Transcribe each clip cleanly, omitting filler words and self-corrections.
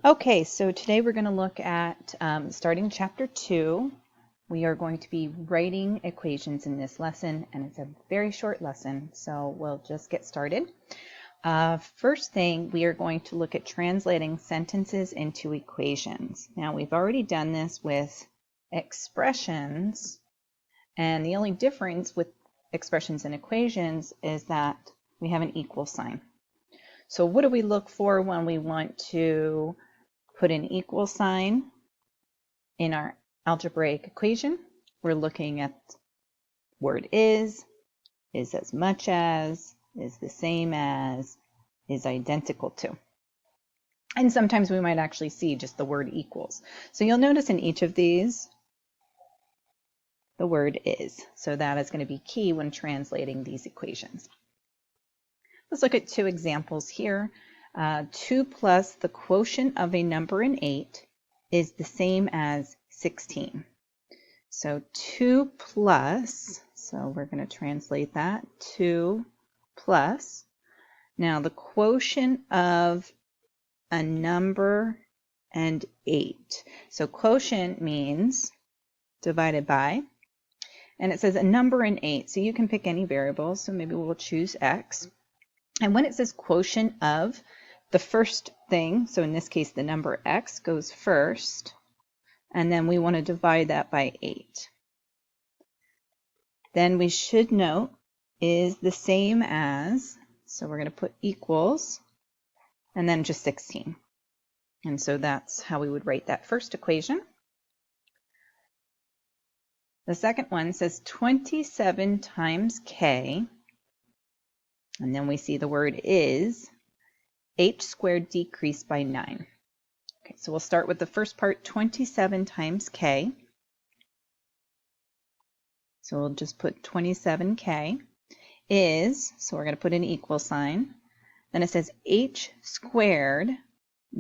Okay, so today we're going to look at starting chapter 2. We are going to be writing equations in this lesson, and it's a very short lesson, so we'll just get started. First thing, we are going to look at translating sentences into equations. Now, we've already done this with expressions, and the only difference with expressions and equations is that we have an equal sign. So what do we look for when we want to put an equal sign in our algebraic equation? We're looking at word is as much as, is the same as, is identical to. And sometimes we might actually see just the word equals. So you'll notice in each of these, the word is. So that is going to be key when translating these equations. Let's look at two examples here. 2 plus the quotient of a number in 8 is the same as 16. So 2 plus, so we're going to translate that, 2 plus. Now the quotient of a number and 8. So quotient means divided by, and it says a number and 8. So you can pick any variable, so maybe we'll choose x. And when it says quotient of, the first thing, so in this case the number x goes first, and then we want to divide that by 8. Then we should note is the same as, so we're going to put equals, and then just 16. And so that's how we would write that first equation. The second one says 27 times k, and then we see the word is, h squared decreased by 9. Okay, so we'll start with the first part, 27 times k. So we'll just put 27k is, so we're going to put an equal sign. Then it says h squared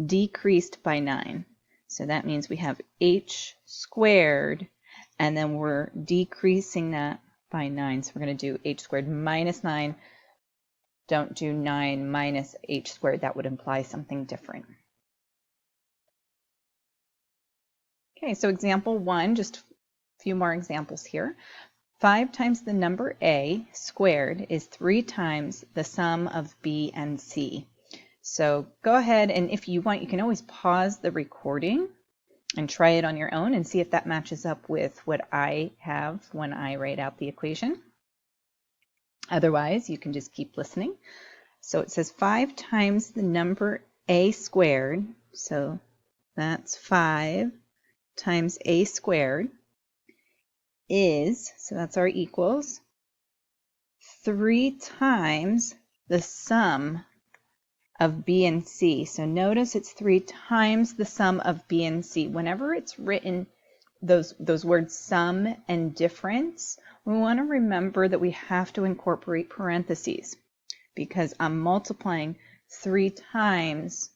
decreased by 9. So that means we have h squared, and then we're decreasing that by 9. So we're going to do h squared minus 9. Don't do 9 minus h squared. That would imply something different. Okay, so example 1, just a few more examples here. 5 times the number a squared is 3 times the sum of b and c. So go ahead, and if you want, you can always pause the recording and try it on your own and see if that matches up with what I have when I write out the equation. Otherwise, you can just keep listening. So it says 5 times the number a squared, so that's 5 times a squared, is, so that's our equals, 3 times the sum of b and c. So notice it's 3 times the sum of b and c. Whenever it's written, those words sum and difference, we want to remember that we have to incorporate parentheses because I'm multiplying 3 times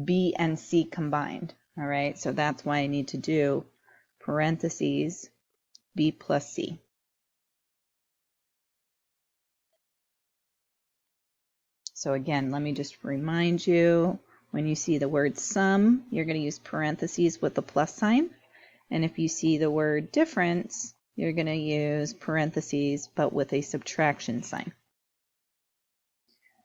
b and c combined. All right, so that's why I need to do parentheses b plus c. So again, let me just remind you, when you see the word sum, you're going to use parentheses with the plus sign. And if you see the word difference, you're going to use parentheses but with a subtraction sign.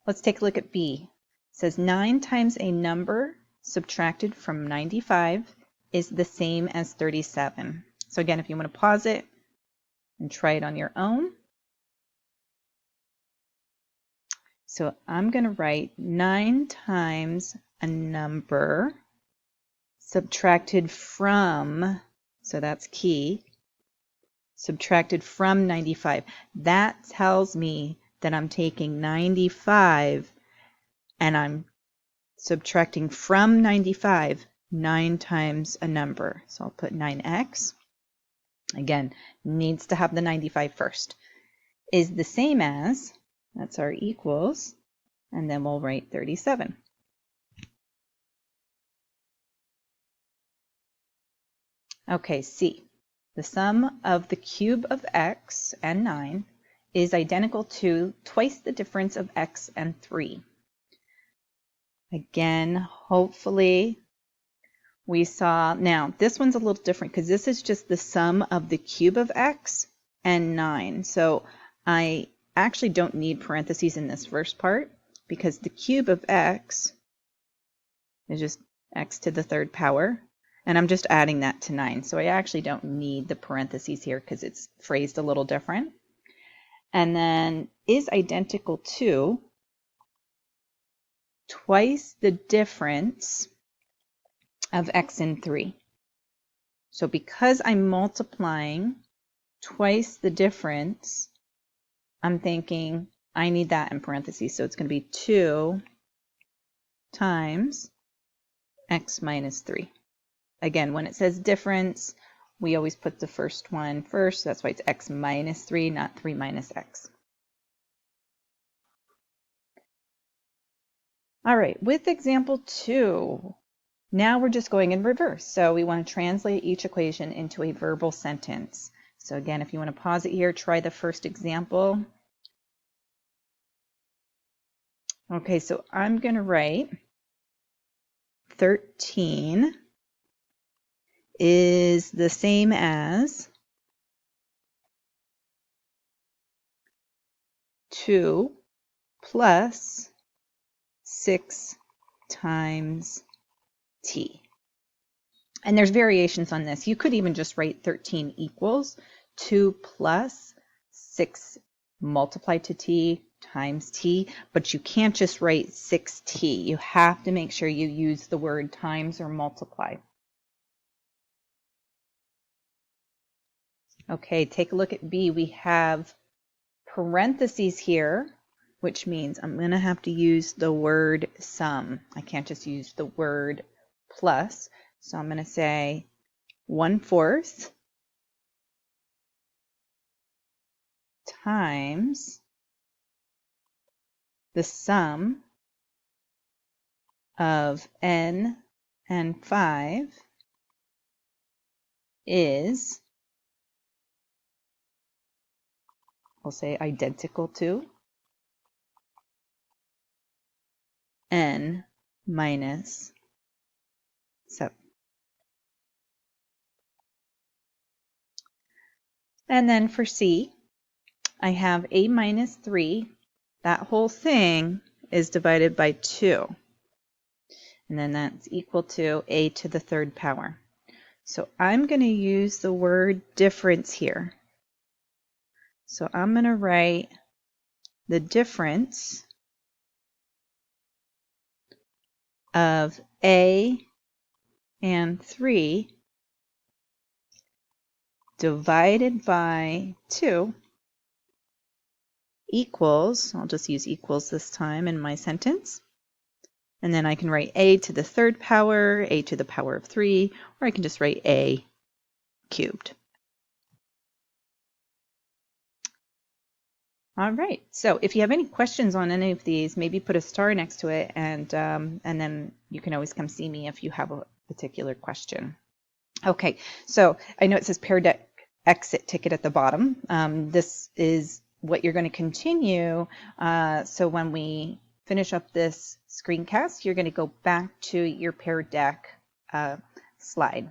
Let's take a look at B. It says 9 times a number subtracted from 95 is the same as 37. So again, if you want to pause it and try it on your own. So I'm going to write 9 times a number subtracted from, so that's key, subtracted from 95. That tells me that I'm taking 95 and I'm subtracting from 95 9 times a number. So I'll put 9x. Again, needs to have the 95 first. Is the same as, that's our equals, and then we'll write 37. Okay, C. The sum of the cube of x and 9 is identical to twice the difference of x and 3. Again, hopefully we saw, now this one's a little different because this is just the sum of the cube of x and 9. So I actually don't need parentheses in this first part because the cube of x is just x to the third power. And I'm just adding that to 9. So I actually don't need the parentheses here because it's phrased a little different. And then is identical to twice the difference of x and 3. So because I'm multiplying twice the difference, I'm thinking I need that in parentheses. So it's going to be 2 times x minus 3. Again, when it says difference, we always put the first one first. That's why it's x minus 3, not 3 minus x. All right, with example 2, now we're just going in reverse. So we want to translate each equation into a verbal sentence. So again, if you want to pause it here, try the first example. Okay, so I'm going to write 13 is the same as 2 plus 6 times t. And there's variations on this. You could even just write 13 equals 2 plus 6 multiplied to t times t, but you can't just write 6t. You have to make sure you use the word times or multiply. Okay, take a look at B. We have parentheses here, which means I'm going to have to use the word sum. I can't just use the word plus. So I'm going to say 1/4 times the sum of n and 5 is, we'll say identical to n minus 7. And then for C, I have a minus 3. That whole thing is divided by 2. And then that's equal to a to the third power. So I'm going to use the word difference here. So I'm going to write the difference of a and 3 divided by 2 equals, I'll just use equals this time in my sentence, and then I can write a to the third power, a to the power of 3, or I can just write a cubed. All right, so if you have any questions on any of these, maybe put a star next to it, and then you can always come see me if you have a particular question. Okay, so I know it says Pear Deck exit ticket at the bottom. This is what you're going to continue. So when we finish up this screencast, you're going to go back to your Pear Deck slide.